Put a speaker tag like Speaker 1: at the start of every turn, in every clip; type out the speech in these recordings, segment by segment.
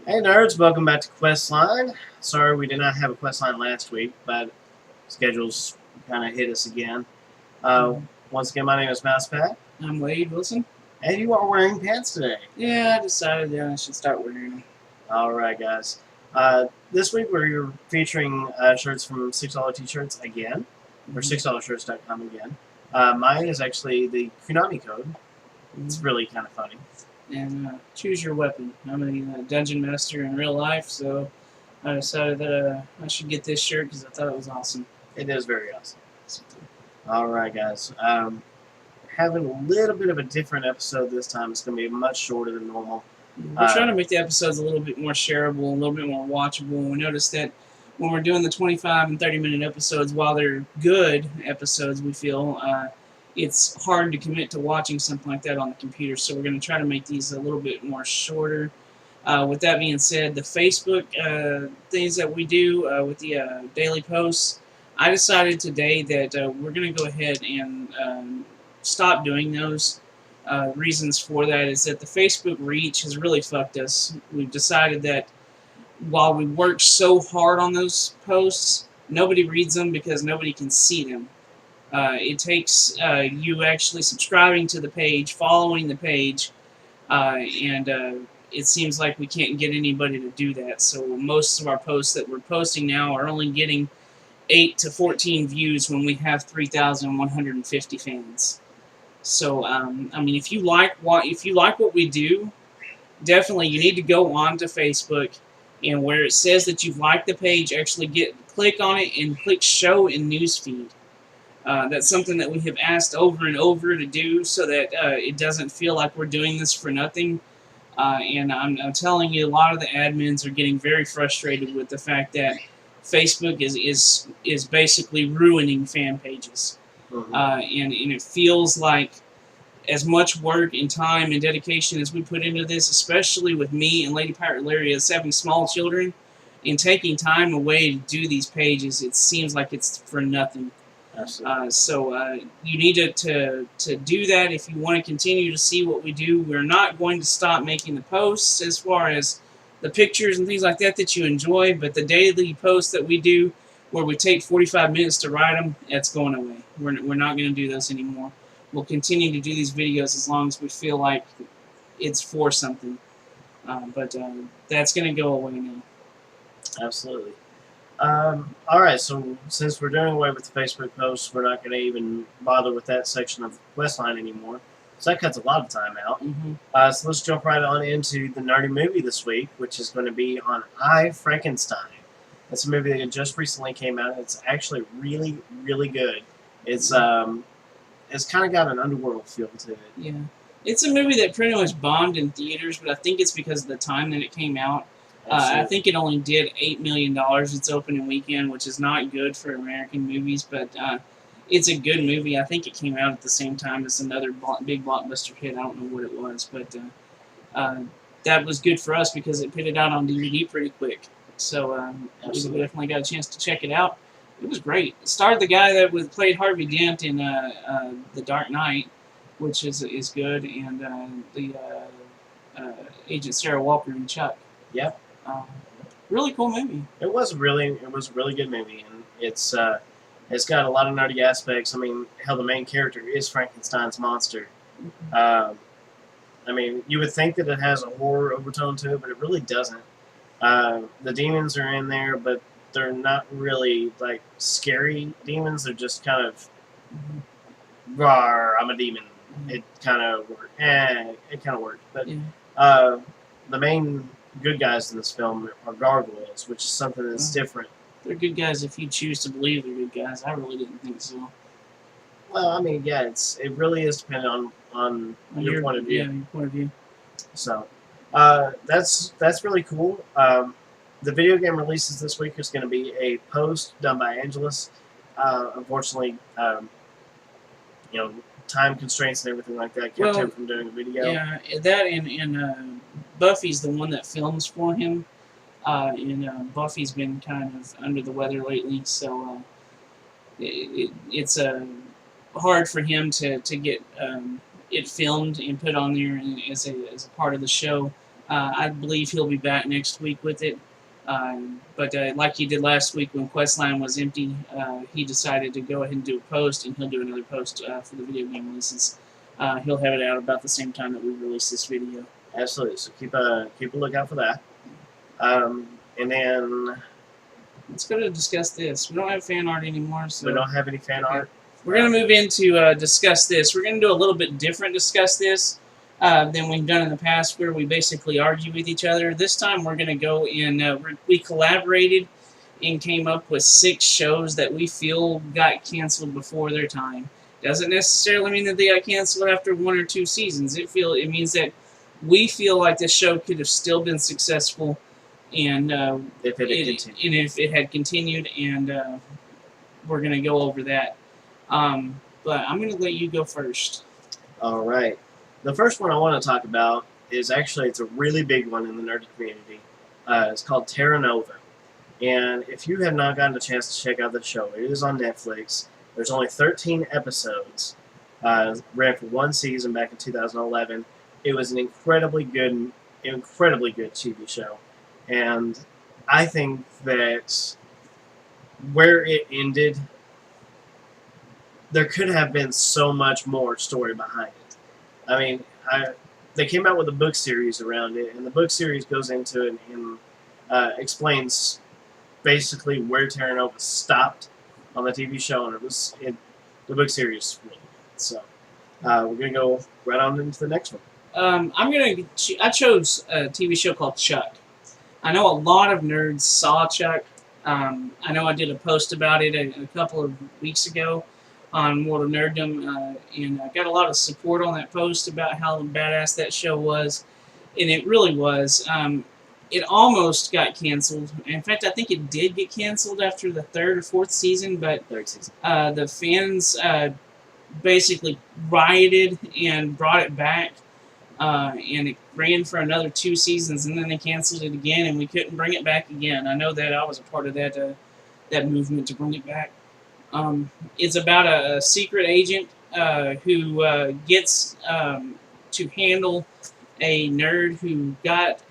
Speaker 1: Hey nerds, welcome back to Questline. Sorry we did not have a Questline last week, but schedules kind of hit us again. Uh,
Speaker 2: Mhm.
Speaker 1: Once again, my name is Mousepad,
Speaker 2: I'm Wade Wilson.
Speaker 1: and you are wearing pants today.
Speaker 2: Yeah, I decided that I should start wearing them.
Speaker 1: Alright guys, this week we're featuring shirts from $6 t-shirts again, or $6shirts.com again. Mine is actually the Konami code. It's really kind of funny.
Speaker 2: And choose your weapon. I'm a dungeon master in real life, so I decided that I should get this shirt because I thought it was awesome.
Speaker 1: It is very awesome. Alright guys, having a little bit of a different episode this time. It's going to be much shorter than normal.
Speaker 2: We're trying to make the episodes a little bit more shareable, a little bit more watchable. We noticed that when we're doing the 25 and 30-minute episodes, while they're good episodes, we feel it's hard to commit to watching something like that on the computer. So we're going to try to make these a little bit more shorter. With that being said, the Facebook things that we do with the daily posts, I decided today that we're going to go ahead and stop doing those. Reasons for that is that the Facebook reach has really fucked us. We've decided that while we work so hard on those posts, nobody reads them because nobody can see them. It takes you actually subscribing to the page, following the page, and it seems like we can't get anybody to do that. So most of our posts that we're posting now are only getting 8 to 14 views when we have 3,150 fans. So I mean, if you like what we do, definitely you need to go on to Facebook, and where it says that you've liked the page, actually click on it and click show in newsfeed. That's something that we have asked over and over to do, so that it doesn't feel like we're doing this for nothing. And I'm telling you, a lot of the admins are getting very frustrated with the fact that Facebook is basically ruining fan pages. And it feels like as much work and time and dedication as we put into this, especially with me and Lady Pirate Larry as having small children and taking time away to do these pages, it seems like it's for nothing. So you need to do that if you want to continue to see what we do. We're not going to stop making the posts as far as the pictures and things like that that you enjoy, but the daily posts that we do where we take 45 minutes to write them, that's going away. We're not going to do those anymore. We'll continue to do these videos as long as we feel like it's for something. But that's going to go away now.
Speaker 1: Absolutely. Alright, so since we're doing away with the Facebook posts, we're not going to even bother with that section of Questline anymore. So that cuts a lot of time out. So let's jump right on into the nerdy movie this week, which is going to be on I, Frankenstein. It's a movie that just recently came out. It's actually really, really good. It's kind of got an underworld feel to it.
Speaker 2: Yeah. It's a movie that pretty much bombed in theaters, but I think it's because of the time that it came out. I think it only did $8 million its opening weekend, which is not good for American movies, but it's a good movie. I think it came out at the same time as another big blockbuster hit. I don't know what it was, but that was good for us because it put it out on DVD pretty quick. So we definitely got a chance to check it out. It was great. It starred the guy that played Harvey Dent in The Dark Knight, which is good, and the Agent Sarah Walker in Chuck.
Speaker 1: Yep.
Speaker 2: Really cool movie.
Speaker 1: It was a really good movie, and it's got a lot of nerdy aspects. I mean, hell, the main character is Frankenstein's monster. I mean, you would think that it has a horror overtone to it, but it really doesn't. The demons are in there, but they're not really like scary demons. They're just kind of, "Rawr, I'm a demon." It kind of worked. It kind of worked, but the main good guys in this film are gargoyles, which is something that's different.
Speaker 2: They're good guys if you choose to believe they're good guys. I really didn't think so.
Speaker 1: Well, I mean, yeah, it really is dependent on your point of view.
Speaker 2: Yeah, your point of view.
Speaker 1: So that's really cool. The video game releases this week is going to be a post done by Angelus. Unfortunately, time constraints and everything like that kept him from doing a video.
Speaker 2: Yeah, that and Buffy's the one that films for him. And Buffy's been kind of under the weather lately, so it's hard for him to get it filmed and put on there as a part of the show. I believe he'll be back next week with it. But like he did last week when Questline was empty, he decided to go ahead and do a post, and he'll do another post for the video game releases. He'll have it out about the same time that we release this video.
Speaker 1: Absolutely. So keep a lookout for that. And then
Speaker 2: let's go to discuss this. We don't have fan art anymore, so
Speaker 1: we don't have any fan art.
Speaker 2: We're going to move into discuss this. We're going to do a little bit different discuss this than we've done in the past, where we basically argue with each other. This time we're going to go and we collaborated and came up with 6 shows that we feel got canceled before their time. Doesn't necessarily mean that they got canceled after 1 or 2 seasons. It means that we feel like this show could have still been successful, and
Speaker 1: if
Speaker 2: it had continued, and we're going to go over that. But I'm going to let you go first.
Speaker 1: All right. The first one I want to talk about is actually, it's a really big one in the nerd community. It's called Terra Nova. And if you have not gotten a chance to check out the show, it is on Netflix. There's only 13 episodes. Ran for 1 season back in 2011. It was an incredibly good TV show. And I think that where it ended, there could have been so much more story behind it. I mean, they came out with a book series around it, and the book series goes into it and explains basically where Terra Nova stopped on the TV show, and the book series really good. So we're gonna go right on into the next one.
Speaker 2: I chose a TV show called Chuck. I know a lot of nerds saw Chuck. I know I did a post about it a couple of weeks ago on Mortal Nerddom, and I got a lot of support on that post about how badass that show was, and it really was. It almost got canceled. In fact, I think it did get canceled after the 3rd or 4th season, but the fans basically rioted and brought it back, and it ran for another 2 seasons, and then they canceled it again, and we couldn't bring it back again. I know that I was a part of that movement to bring it back. It's about a secret agent who gets to handle a nerd who got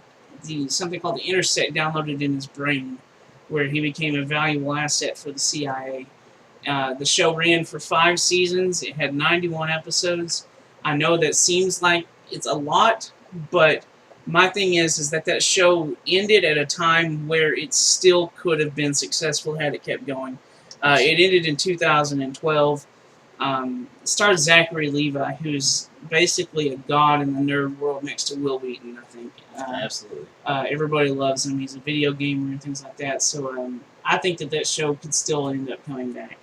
Speaker 2: something called the Intersect downloaded in his brain, where he became a valuable asset for the CIA. The show ran for 5 seasons. It had 91 episodes. I know that seems like it's a lot, but my thing is that show ended at a time where it still could have been successful had it kept going. It ended in 2012. Stars Zachary Levi, who's basically a god in the nerd world next to Will Wheaton, I think.
Speaker 1: Absolutely.
Speaker 2: Everybody loves him. He's a video gamer and things like that. So I think that show could still end up coming back.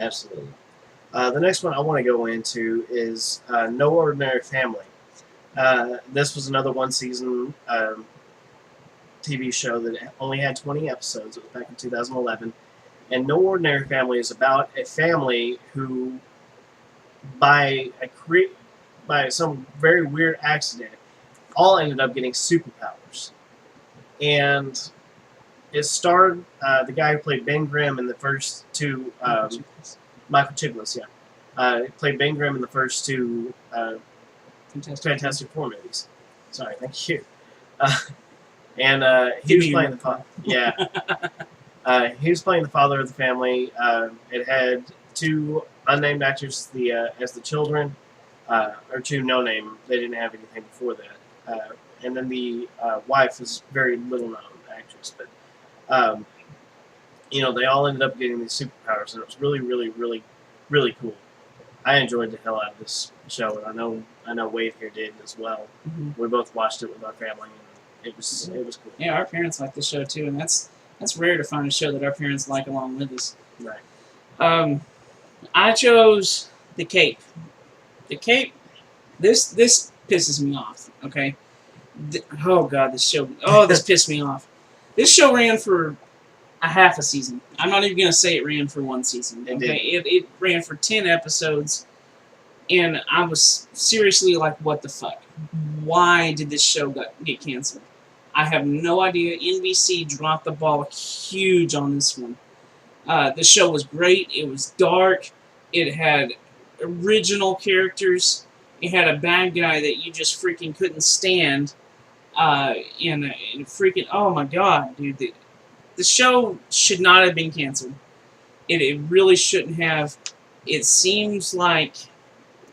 Speaker 1: Absolutely. The next one I want to go into is No Ordinary Family. This was another 1 season TV show that only had 20 episodes. It was back in 2011. And No Ordinary Family is about a family who, by some very weird accident, all ended up getting superpowers. And it starred the guy who played Ben Grimm in the first 2, Michael Chiklis, yeah. He played Ben Grimm in the first 2 Fantastic Four movies. Sorry, thank you. And he was playing the father. Yeah. He was playing the father of the family. It had 2 unnamed actors as the children, or 2 no-name. They didn't have anything before that. And then the wife was very little-known actress. But, they all ended up getting these superpowers, and it was really, really, really, really cool. I enjoyed the hell out of this show, and I know Wade here did as well. Mm-hmm. We both watched it with our family, and it was cool.
Speaker 2: Yeah, our parents liked the show too, and that's rare to find a show that our parents like along with us.
Speaker 1: Right.
Speaker 2: I chose The Cape. The Cape. This pisses me off. Okay. Oh God, this show. Oh, this pissed me off. This show ran for a half a season. I'm not even gonna say it ran for 1 season. Okay, it ran for 10 episodes, and I was seriously like, "What the fuck? Why did this show get canceled?" I have no idea. NBC dropped the ball huge on this one. The show was great. It was dark. It had original characters. It had a bad guy that you just freaking couldn't stand. And freaking, oh my god, dude, the show should not have been canceled. It really shouldn't have. It seems like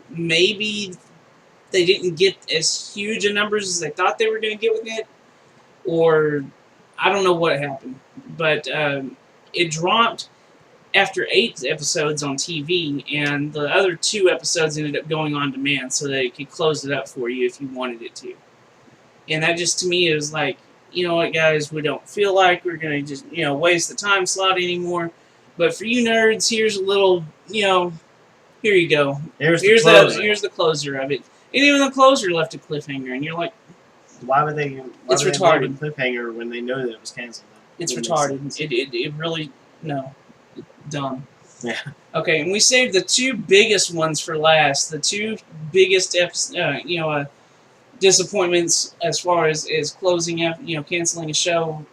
Speaker 2: maybe they didn't get as huge a numbers as they thought they were going to get with it, or I don't know what happened, but it dropped after 8 episodes on TV, and the other 2 episodes ended up going on demand so that it could close it up for you if you wanted it to. And that just, to me, is like, you know what, guys, we don't feel like we're going to just, waste the time slot anymore. But for you nerds, here's a little, here you go. Here's the closer of it. And even the closer left a cliffhanger, and you're like,
Speaker 1: why would they?
Speaker 2: It's retarded.
Speaker 1: Leave a cliffhanger when they know that it was canceled?
Speaker 2: It's retarded. It really dumb.
Speaker 1: Yeah.
Speaker 2: Okay, and we saved the 2 biggest ones for last. The 2 biggest disappointments as far as closing up, canceling a show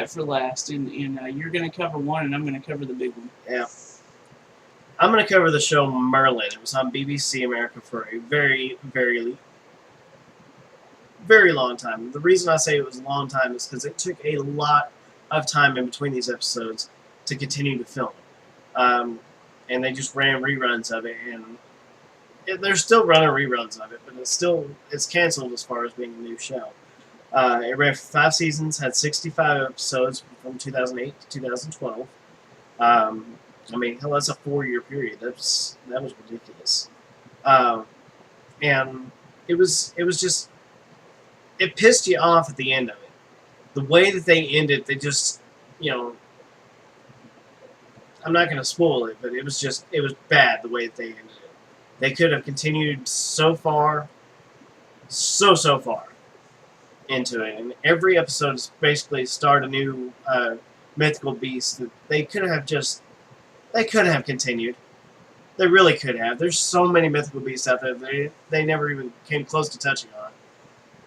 Speaker 2: for last. And you're going to cover one, and I'm going to cover the big one.
Speaker 1: Yeah. I'm going to cover the show Merlin. It was on BBC America for a very, very, very long time. The reason I say it was a long time is because it took a lot of time in between these episodes to continue to film. And they just ran reruns of it, and they're still running reruns of it, but it's canceled as far as being a new show. It ran for 5 seasons, had 65 episodes from 2008 to 2012. I mean, hell, that's a 4-year period. That was ridiculous. And it was just, it pissed you off at the end of it. The way that they ended, they just, I'm not going to spoil it, but it was bad the way that they ended it. They could have continued so far into it, and every episode is basically start a new mythical beast that they could have continued. They really could have. There's so many mythical beasts out there they never even came close to touching on,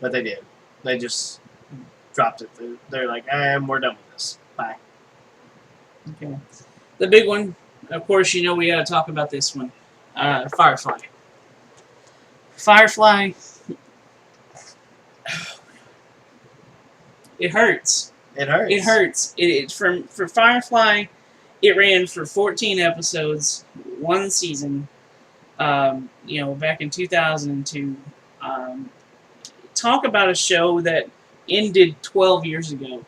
Speaker 1: but they did. They just dropped it. They're like, we're done with this. Bye.
Speaker 2: Okay. The big one, of course, we got to talk about this one. Firefly. Firefly. It hurts.
Speaker 1: It hurts.
Speaker 2: It hurts. For Firefly, it ran for 14 episodes, 1 season. Back in 2002. Talk about a show that ended 12 years ago,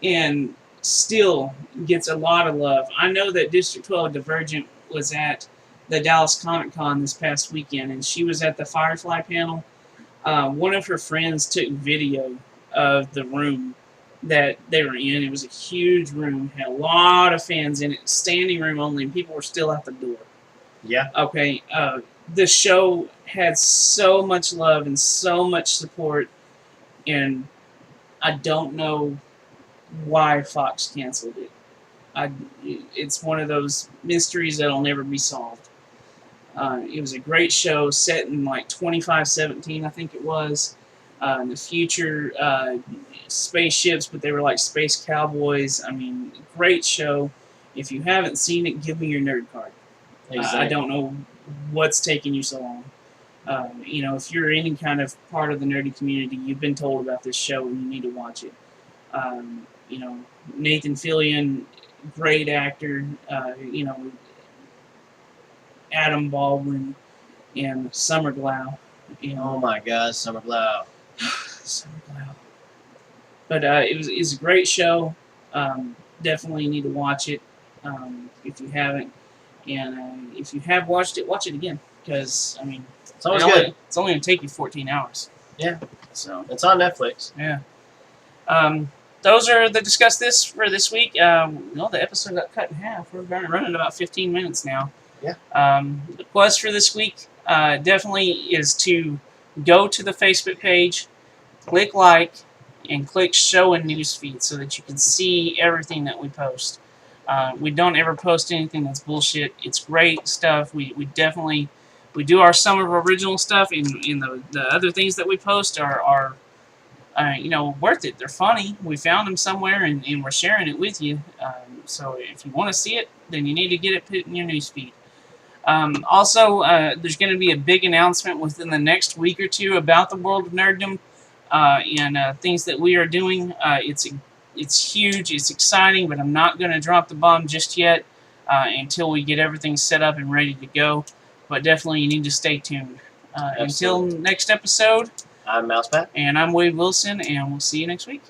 Speaker 2: and still gets a lot of love. I know that District 12 Divergent was at the Dallas Comic Con this past weekend, and she was at the Firefly panel. One of her friends took video of the room that they were in. It was a huge room, had a lot of fans in it, standing room only, and people were still at the door.
Speaker 1: Yeah.
Speaker 2: Okay. The show had so much love and so much support, and I don't know why Fox canceled it. It's one of those mysteries that'll never be solved. It was a great show set in like 2517, I think it was. In the future, spaceships, but they were like space cowboys. I mean, great show. If you haven't seen it, give me your nerd card. Exactly. I don't know what's taking you so long. If you're any kind of part of the nerdy community, you've been told about this show and you need to watch it. Nathan Fillion, great actor. Adam Baldwin and Summer Glau.
Speaker 1: Oh my God, Summer Glau.
Speaker 2: Summer Glau. But it was a great show. Definitely need to watch it if you haven't. And if you have watched it, watch it again. Because,
Speaker 1: it's always good.
Speaker 2: It's only going to take you 14 hours.
Speaker 1: Yeah.
Speaker 2: So
Speaker 1: it's on Netflix.
Speaker 2: Yeah. Those are the Discuss This for this week. The episode got cut in half. We're running about 15 minutes now.
Speaker 1: Yeah.
Speaker 2: The quest for this week definitely is to go to the Facebook page, click like, and click show in newsfeed so that you can see everything that we post. We don't ever post anything that's bullshit. It's great stuff. We do our some of our original stuff, and the other things that we post are worth it. They're funny. We found them somewhere, and we're sharing it with you. So if you want to see it, then you need to get it put in your newsfeed. Also, there's going to be a big announcement within the next week or two about the World of Nerddom. and things that we are doing. It's huge, it's exciting, but I'm not going to drop the bomb just yet until we get everything set up and ready to go. But definitely, you need to stay tuned. Until next episode,
Speaker 1: I'm Mousepat.
Speaker 2: and I'm Wade Wilson, and we'll see you next week.